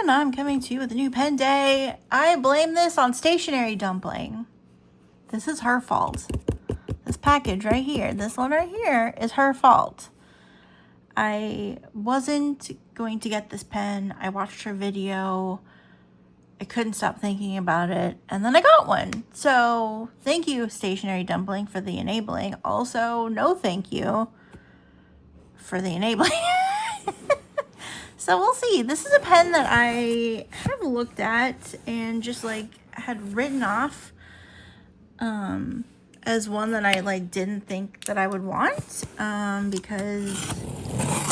everyone, I'm coming to you with a new pen day. I blame this on Stationery Dumpling. This is her fault. This package right here, this one right here is her fault. I wasn't going to get this pen. I watched her video. I couldn't stop thinking about it, and then I got one. So thank you, Stationery Dumpling, for the enabling. Also, no thank you for the enabling. So we'll see. This is a pen that I have looked at and just like had written off as one that I like didn't think that I would want because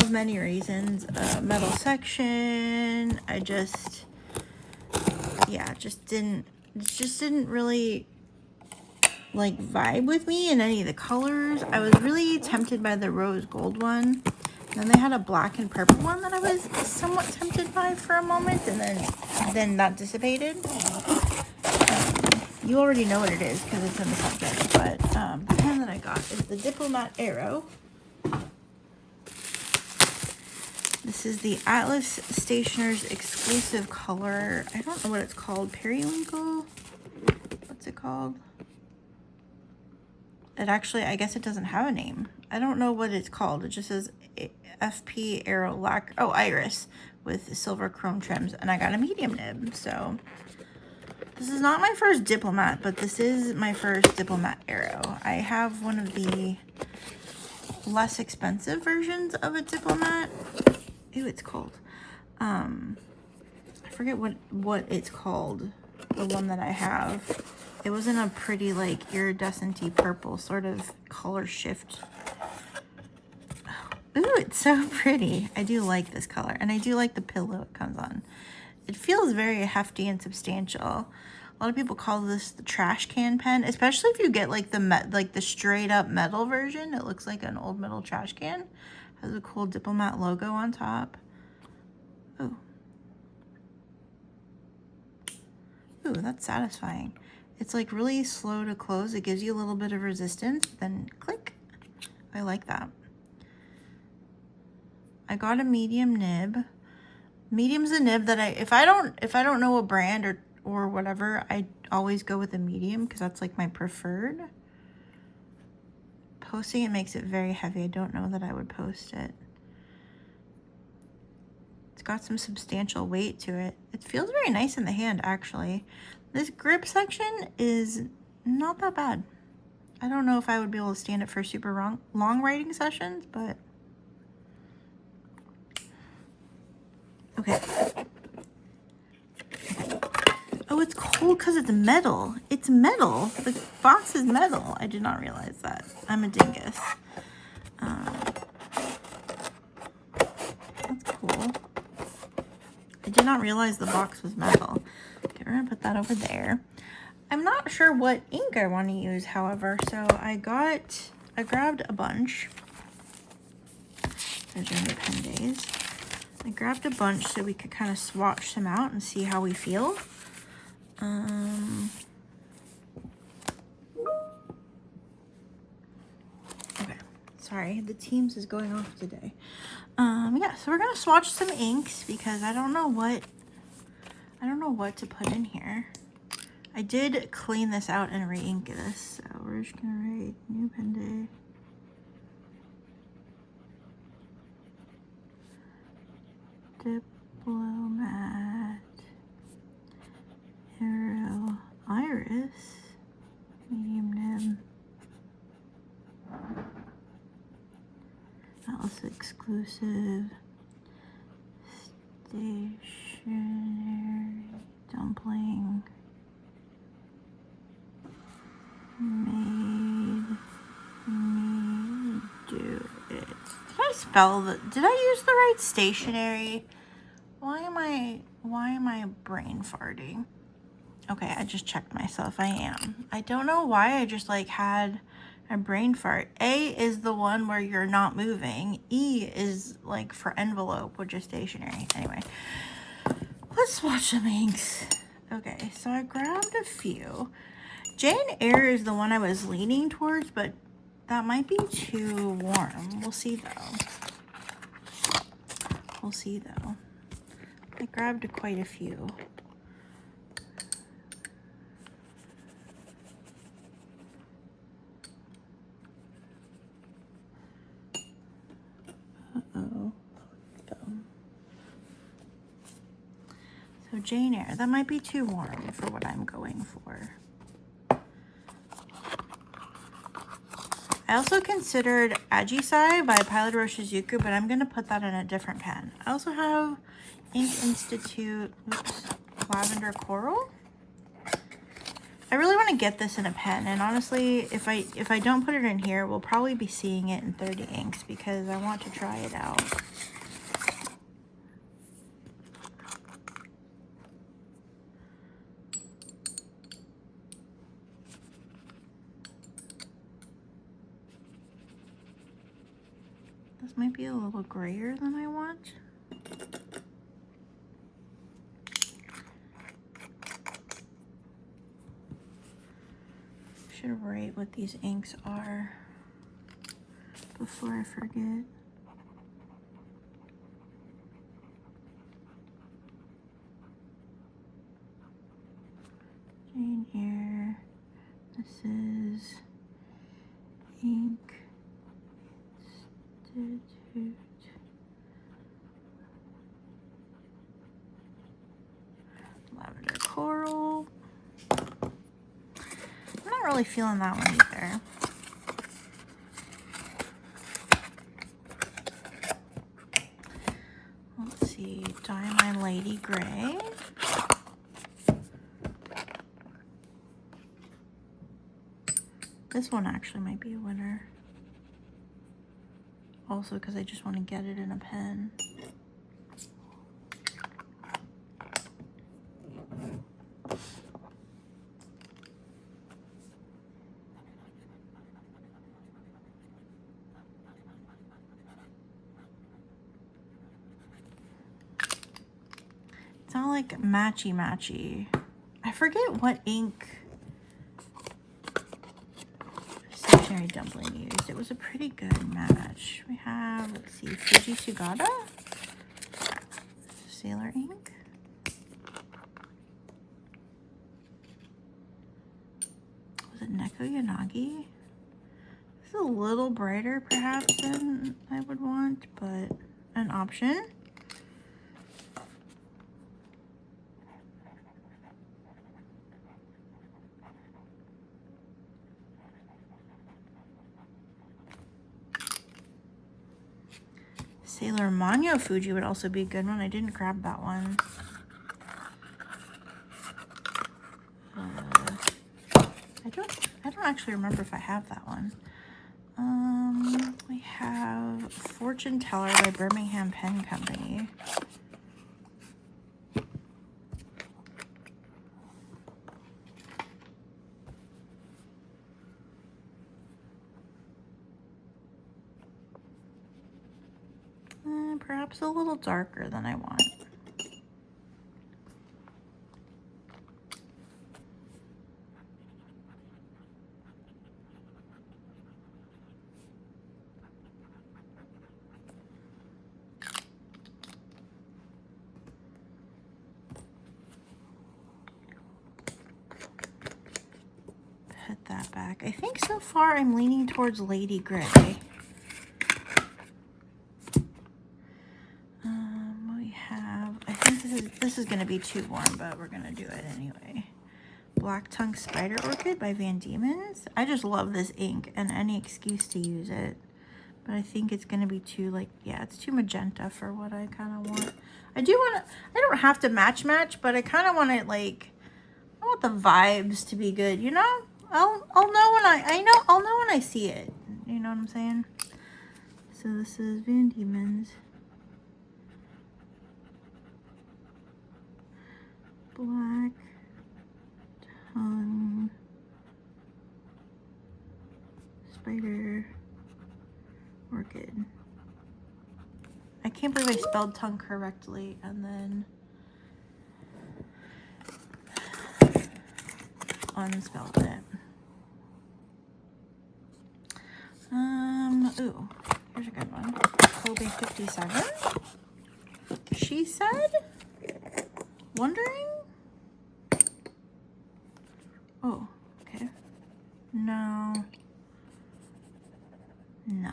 of many reasons. Metal section. I just didn't really like vibe with me in any of the colors. I was really tempted by the rose gold one. Then they had a black and purple one that I was somewhat tempted by for a moment, and then that dissipated. You already know what it is because it's in the subject, but the pen that I got is the Diplomat Aero. This is the Atlas Stationer's exclusive color. I don't know what it's called. Periwinkle? What's it called? It actually, I guess it doesn't have a name. I don't know what it's called. It just says FP Aero Iris with silver chrome trims, and I got a medium nib. So this is not my first Diplomat, but this is my first Diplomat Aero. I have one of the less expensive versions of a Diplomat. Ew, it's cold. I forget what it's called. The one that I have. It was in a pretty like iridescent-y purple sort of color shift. Ooh, it's so pretty. I do like this color, and I do like the pillow it comes on. It feels very hefty and substantial. A lot of people call this the trash can pen, especially if you get like the straight up metal version. It looks like an old metal trash can. Has a cool Diplomat logo on top. Ooh. Ooh, that's satisfying. It's like really slow to close. It gives you a little bit of resistance, then click. I like that. I got a medium nib. Medium's a nib that if I don't know a brand or whatever, I always go with a medium because that's like my preferred. Posting it makes it very heavy. I don't know that I would post it. It's got some substantial weight to it. It feels very nice in the hand, actually. This grip section is not that bad. I don't know if I would be able to stand it for super long writing sessions, but okay. Oh, it's cold because it's metal. It's metal. The box is metal. I did not realize that. I'm a dingus. That's cool. I did not realize the box was metal. Okay, we're gonna put that over there. I'm not sure what ink I want to use, however, so I grabbed a bunch. Those are new pen days. I grabbed a bunch so we could kind of swatch them out and see how we feel. Okay, sorry, the Teams is going off today. Yeah, so we're gonna swatch some inks because I don't know what to put in here. I did clean this out and re-ink this, so we're just gonna write new pen day. Diplomat Aero Iris medium nib. Atlas exclusive Stationery Dumpling made me do it. Did I use the right stationery? Why am I brain farting? Okay, I just checked myself. I am. I don't know why I just like had a brain fart. A is the one where you're not moving. E is like for envelope, which is stationery. Anyway, let's swatch some inks. Okay, so I grabbed a few. Jane Eyre is the one I was leaning towards, but that might be too warm. We'll see though. I grabbed quite a few. Uh-oh. So Jane Eyre, that might be too warm for what I'm going for. I also considered Ajisai by Pilot Roshizuku, but I'm going to put that in a different pen. I also have Ink Institute Lavender Coral. I really want to get this in a pen, and honestly, if I don't put it in here, we'll probably be seeing it in 30 inks because I want to try it out. This might be a little grayer than I want. Should write what these inks are before I forget. Jane Eyre. This is Ink Institute. Lavender Coral. I'm not really feeling that one either. Let's see, Diamond Lady Gray. This one actually might be a winner. Also because I just want to get it in a pen. It's not like matchy. I forget what ink Stationery Dumpling used. It was a pretty good match. We have, let's see, Fuji Sugata, Sailor ink. Was it Neko Yanagi? It's a little brighter perhaps than I would want, but an option. Sailor Manyo Fuji would also be a good one. I didn't grab that one. I don't actually remember if I have that one. We have Fortune Teller by Birmingham Pen Company. Perhaps a little darker than I want. Put that back. I think so far I'm leaning towards Lady Gray. This is gonna be too warm, but we're gonna do it anyway. Black Tongue Spider Orchid by Van Diemen's. I just love this ink and any excuse to use it. But I think it's gonna be too, like, yeah, it's too magenta for what I kind of want. I don't have to match, but I kind of want it, like, I want the vibes to be good, you know? I'll know when I'll know when I see it. You know what I'm saying? So this is Van Diemen's. Black Tongue Spider Orchid. I can't believe I spelled tongue correctly and then unspelled it. Ooh, here's a good one. Kobe 57. She said. Wondering? Oh, okay. No. No.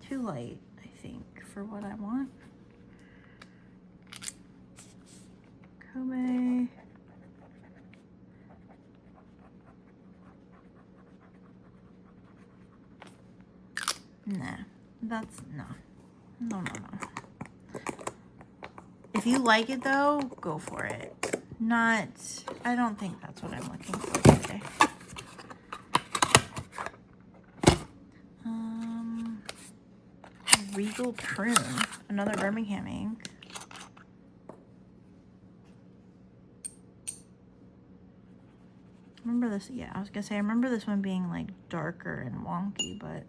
Too light, I think, for what I want. Kobe. Nah, that's no. No, no, no. If you like it though, go for it. Not, I don't think that's what I'm looking for today. Regal Prune, another Birmingham ink. Remember this? Yeah, I was gonna say I remember this one being like darker and wonky, but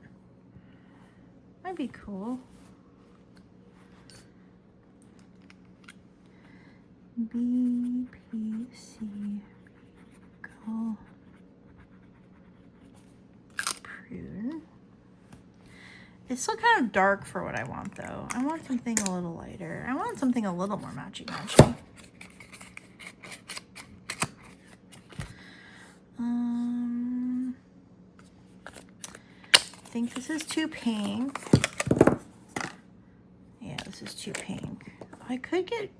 might be cool. BPC Regal Prune. It's still kind of dark for what I want, though. I want something a little lighter. I want something a little more matchy-matchy. I think this is too pink. Yeah, this is too pink. I could get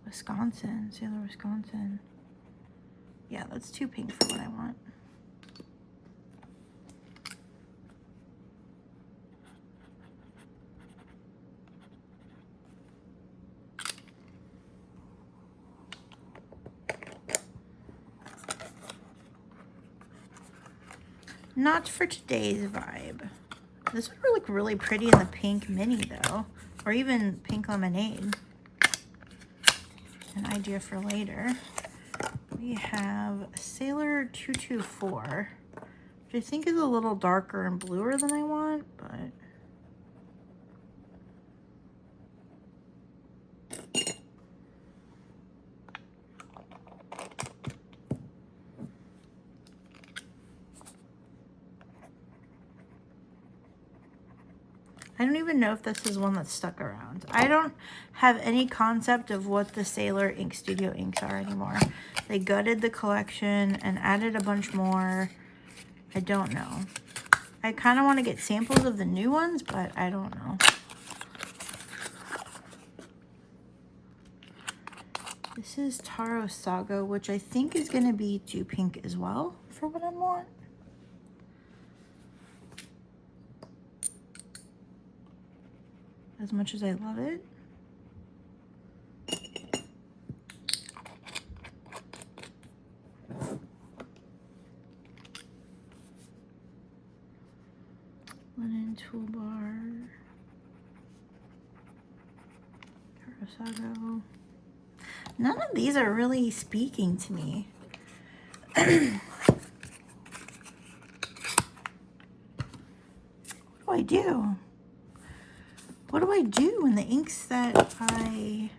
Wisconsin, Sailor Wisconsin. Yeah, that's too pink for what I want. Not for today's vibe. This would look really pretty in the pink mini though, or even pink lemonade. An idea for later. We have Sailor 224, which I think is a little darker and bluer than I want, but I don't even know if this is one that's stuck around. I don't have any concept of what the Sailor Ink Studio inks are anymore. They gutted the collection and added a bunch more. I don't know. I kind of want to get samples of the new ones, but I don't know. This is Taro Saga, which I think is going to be too pink as well for what I want. As much as I love it. Linen Toolbar. Tarasago. None of these are really speaking to me. What do I do? What do I do when the inks that I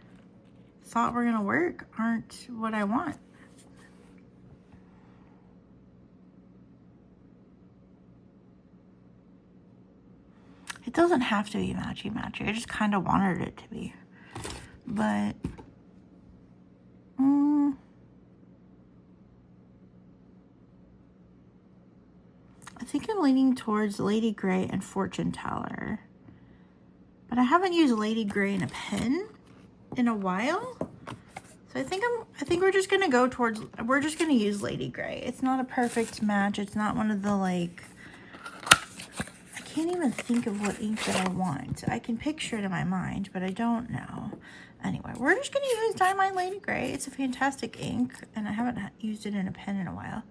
thought were gonna work aren't what I want? It doesn't have to be matchy-matchy. I just kind of wanted it to be. But, I think I'm leaning towards Lady Grey and Fortune Teller. But I haven't used Lady Grey in a pen in a while. So I think we're just gonna go towards, we're just gonna use Lady Grey. It's not a perfect match. It's not one of the like, I can't even think of what ink that I want. I can picture it in my mind, but I don't know. Anyway, we're just gonna use Diamond Lady Grey. It's a fantastic ink, and I haven't used it in a pen in a while.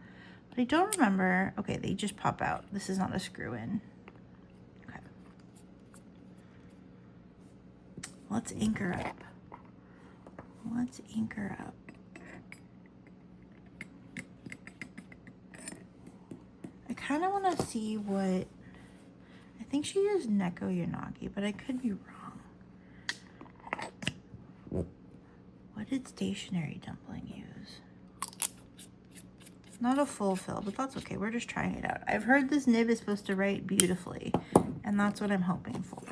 But I don't remember, okay, they just pop out. This is not a screw in. Okay. Let's ink her up. Let's ink her up. I kind of want to see what, I think she used Neko Yanagi, but I could be wrong. What did Stationary Dumpling use? Not a full fill, but that's okay. We're just trying it out. I've heard this nib is supposed to write beautifully, and that's what I'm hoping for.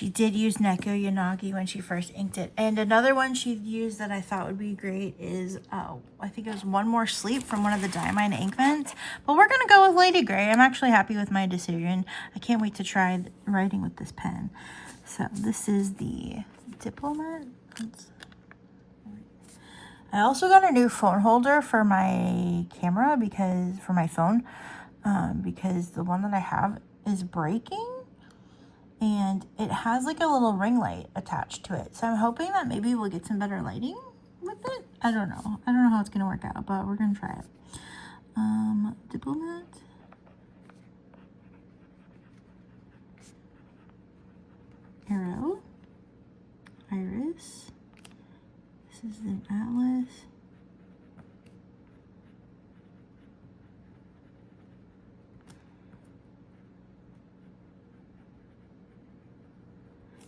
she did use Neko Yanagi when she first inked it. And another one she used that I thought would be great is, I think it was One More Sleep from one of the Diamine ink vents. But we're going to go with Lady Grey. I'm actually happy with my decision. I can't wait to try writing with this pen. So this is the Diplomat. I also got a new phone holder for my camera for my phone, because the one that I have is breaking. And it has like a little ring light attached to it. So I'm hoping that maybe we'll get some better lighting with it. I don't know. I don't know how it's going to work out, but we're going to try it. Diplomat Aero Iris. This is an atlas.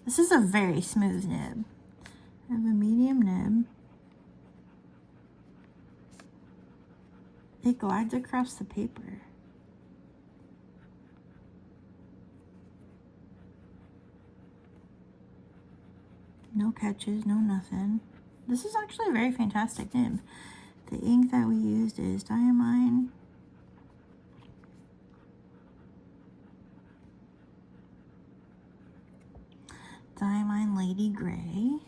This is a very smooth nib. I have a medium nib. It glides across the paper. No catches, no nothing. This is actually a very fantastic nib. The ink that we used is Diamine. Diamine Lady Grey.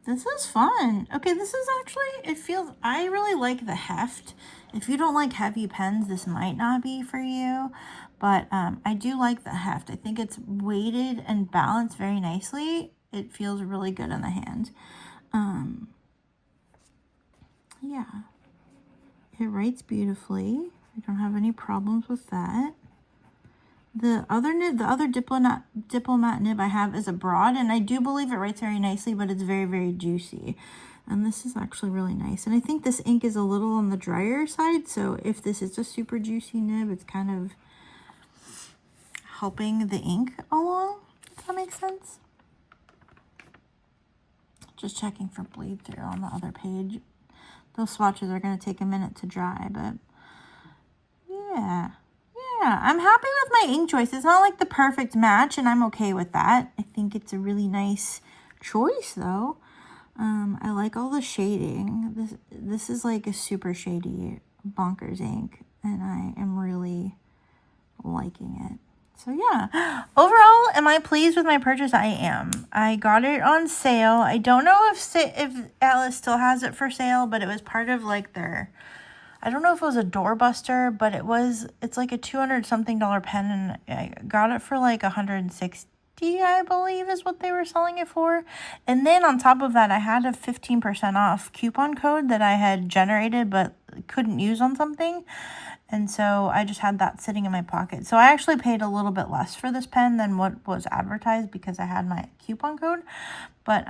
This is fun. Okay, this is actually, it feels, I really like the heft. If you don't like heavy pens, this might not be for you, but I do like the heft. I think it's weighted and balanced very nicely. It feels really good in the hand. Yeah, it writes beautifully. I don't have any problems with that. The other nib, the other diplomat nib I have is a broad, and I do believe it writes very nicely, but it's very, very juicy. And this is actually really nice. And I think this ink is a little on the drier side, so if this is a super juicy nib, it's kind of helping the ink along, if that makes sense. Just checking for bleed through on the other page. Those swatches are going to take a minute to dry, but yeah. Yeah, I'm happy with my ink choice. It's not like the perfect match, and I'm okay with that. I think it's a really nice choice, though. I like all the shading. This is like a super shady bonkers ink, and I am really liking it. So yeah, overall, am I pleased with my purchase? I am. I got it on sale. I don't know if Atlas still has it for sale, but it was part of like their, I don't know if it was a doorbuster, but it's like a $200-something pen, and I got it for like $160, I believe is what they were selling it for. And then on top of that, I had a 15% off coupon code that I had generated but couldn't use on something. And so I just had that sitting in my pocket. So I actually paid a little bit less for this pen than what was advertised because I had my coupon code. But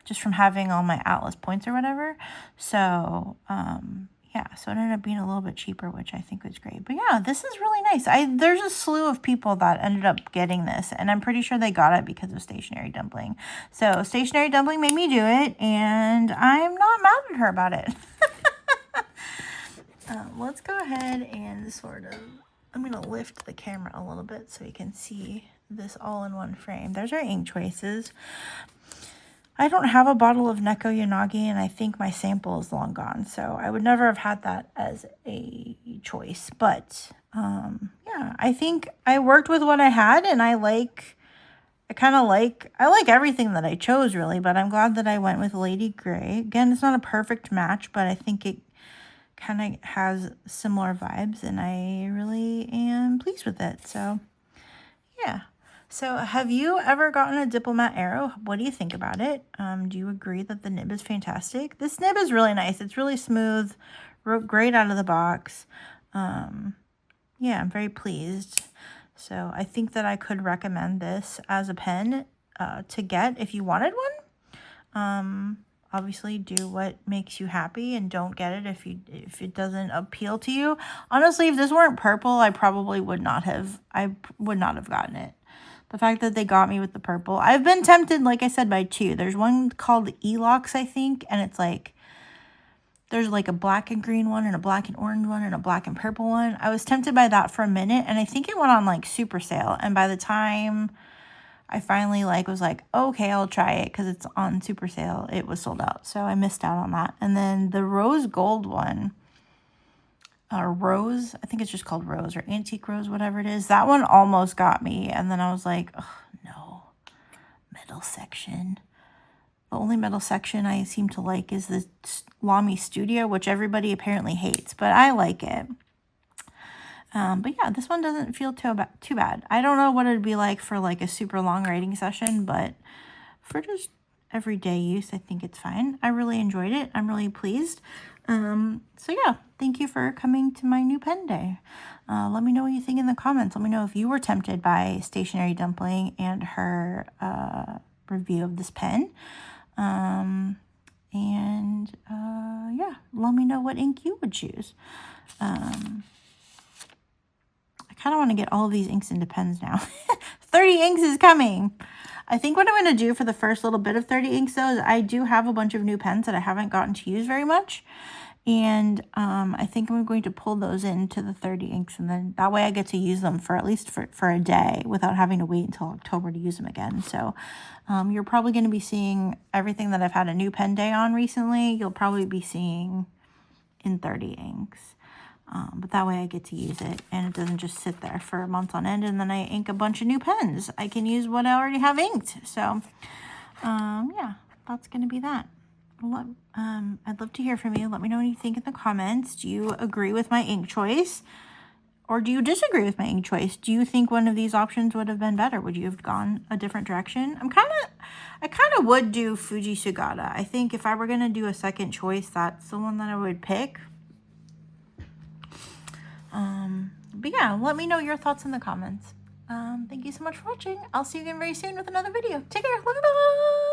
just from having all my Atlas points or whatever. So yeah, so it ended up being a little bit cheaper, which I think was great. But yeah, this is really nice. There's a slew of people that ended up getting this, and I'm pretty sure they got it because of Stationary Dumpling. So Stationary Dumpling made me do it, and I'm not mad at her about it. Let's go ahead and I'm going to lift the camera a little bit so you can see this all in one frame. There's our ink choices. I don't have a bottle of Neko Yanagi, and I think my sample is long gone, so I would never have had that as a choice. But yeah, I think I worked with what I had, and I like everything that I chose, really, but I'm glad that I went with Lady Grey. Again, it's not a perfect match, but I think it kind of has similar vibes, and I really am pleased with it. So yeah. So have you ever gotten a Diplomat Aero? What do you think about it? Do you agree that the nib is fantastic? This nib is really nice. It's really smooth, wrote great out of the box. Yeah, I'm very pleased. So I think that I could recommend this as a pen to get if you wanted one. obviously do what makes you happy and don't get it if it doesn't appeal to you. Honestly, if this weren't purple, I probably would not have gotten it. The fact that they got me with the purple. I've been tempted, like I said, by two. There's one called Elox, I think, and it's like there's like a black and green one and a black and orange one and a black and purple one. I was tempted by that for a minute, and I think it went on like super sale. And by the time I finally was like, okay, I'll try it because it's on super sale, it was sold out. So I missed out on that. And then the rose gold one, or rose, I think it's just called rose or antique rose, whatever it is. That one almost got me. And then I was like, oh, no, metal section. The only metal section I seem to like is the Lamy Studio, which everybody apparently hates, but I like it. But yeah, this one doesn't feel too bad. I don't know what it'd be like for like a super long writing session, but for just everyday use, I think it's fine. I really enjoyed it. I'm really pleased. So yeah, thank you for coming to my new pen day. Let me know what you think in the comments. Let me know if you were tempted by Stationery Dumpling and her review of this pen. Yeah, let me know what ink you would choose. I kind of want to get all of these inks into pens now. 30 inks is coming. I think what I'm going to do for the first little bit of 30 inks, though, is I do have a bunch of new pens that I haven't gotten to use very much. And I think I'm going to pull those into the 30 inks, and then that way I get to use them for at least for a day without having to wait until October to use them again. So you're probably going to be seeing everything that I've had a new pen day on recently. You'll probably be seeing in 30 inks. But that way I get to use it, and it doesn't just sit there for months on end, and then I ink a bunch of new pens. I can use what I already have inked. So yeah, that's going to be that. I'd love to hear from you. Let me know what you think in the comments. Do you agree with my ink choice? Or do you disagree with my ink choice? Do you think one of these options would have been better? Would you have gone a different direction? I kind of would do Fuji Sugata. I think if I were going to do a second choice, that's the one that I would pick. But yeah, let me know your thoughts in the comments. Thank you so much for watching. I'll see you again very soon with another video. Take care. Bye.